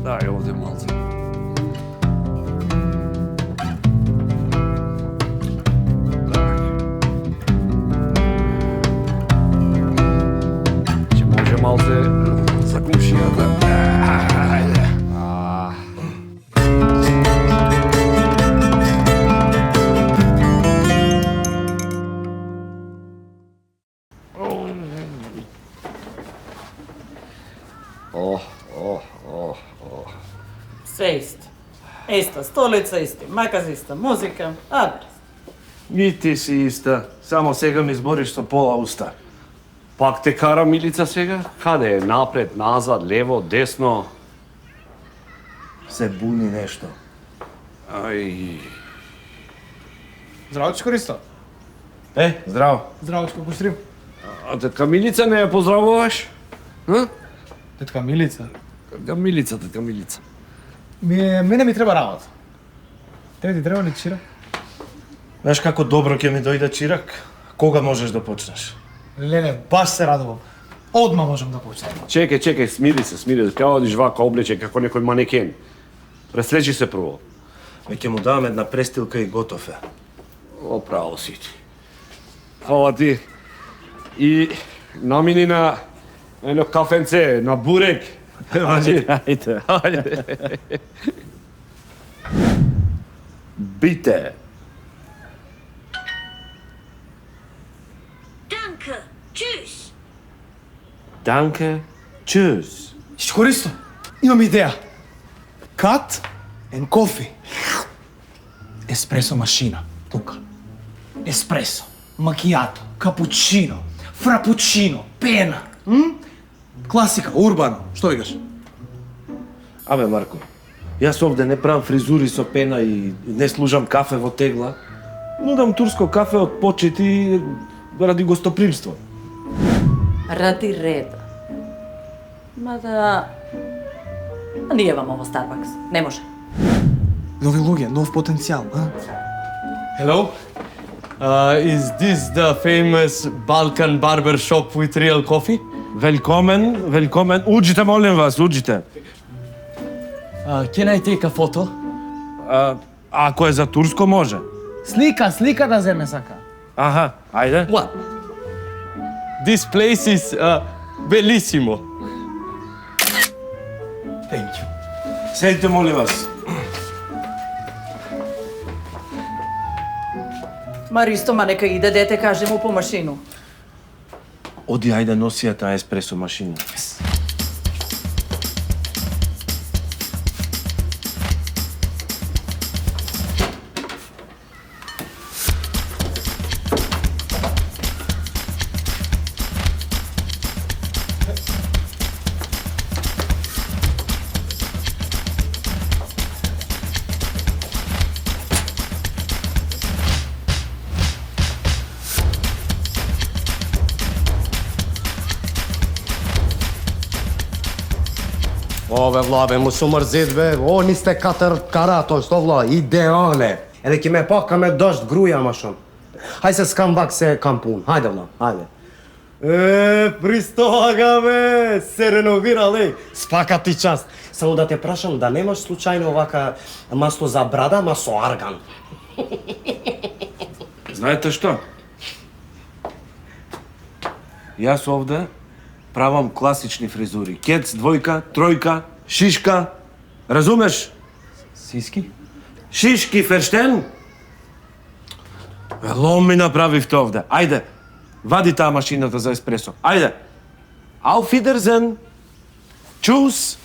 Дај овде малце. Ќе може малце за комшијата. Ајде. Све исто. Иста столица, исти маказ, иста музика, адрес. И ти си иста, само сега ми збориш со пола уста. Пак те кара Милица сега? Каде е? Напред, назад, лево, десно? Се буни нешто. Ај... Здраво, чичко Ристо. Здраво. Здраво, чичко Пуштрим. А тетка Милица не ја поздравуваш? Тетка Милица. Тетка Милица. Мене ми треба работа. Тебе ти треба ли чирак? Знаеш како добро ќе ми дојде чирак? Кога можеш да почнеш? Леле, баш се радувам. Одма можам да почнем. Чекај, смири се. Као одиш вака облечен како некој манекен. Преслечи се прво. Ќе му давам една престилка и готов е. Оправо си ти. Фала ти. И намини на едно кафенце, на бурек. Ајде. Бите. Danke, tschüss. Данке. Чус. Чичко Ристо, имам идеја. Cut and coffee. Еспресо машина, тука. Еспресо, макијато, капучино, фрапучино, пена. Класика, урбано. Што викаш? Абе, Марко, јас овде не правам фризури со пена и не служам кафе во тегла. Нудам турско кафе од почит и ради гостопримство. Ради реда. Мада... Ние вам ово Старбакс. Не може. Нови луѓе, нов потенцијал, а? Hello? Is this the famous Balkan barber shop with real coffee? Велкомен. Уđite, молим вас, уđite. Can I take a photo? Ако е за турско, може. Слика да земе сака. Аха, ајде. What? This place is bellissimo. Thank you. Седите, молим вас. Маристо, ма нека иде дете, каже му по машину. Оди, ајде, носи ја таа еспресо машина. Ove vla, be mu su mrzit be, o niste katër karat është, o vla, ideale. Edhe ki me pa ka me dosht gruja ma shumë. Haj se s'kam vak se kam pun, hajde vla, hajde. Пристоага бе, се реновирале, спака ти част. Само да те прашам, да немаш случајно овака масло за брада, ма со арган. Знаете што? Јас овде правам класични фризури. Кец, двојка, тројка, шишка. Разумеш? Сиски? Шишки, ферштен? Лом ми направивте овде. Ајде, вади таа машината за еспресо. Ајде. Auf Wiedersehen. Чус.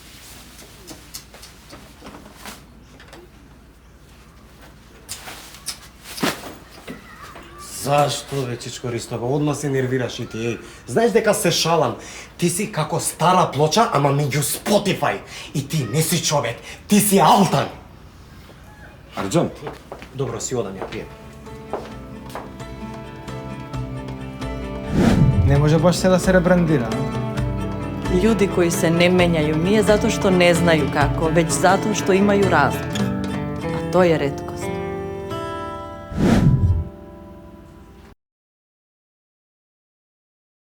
Зашто бе, чичко Ристова, одма се нервираш и ти, еј. Знаеш дека се шалам. Ти си како стара плоча, ама меѓу Spotify. И ти не си човек, ти си алтан. Арџан, Добро, си одам ја пријем. Не може баш се да се ребрандира. Ljudi koji se ne menjaju nije zato što ne znaju kako, već zato što imaju razlog. A to je retko.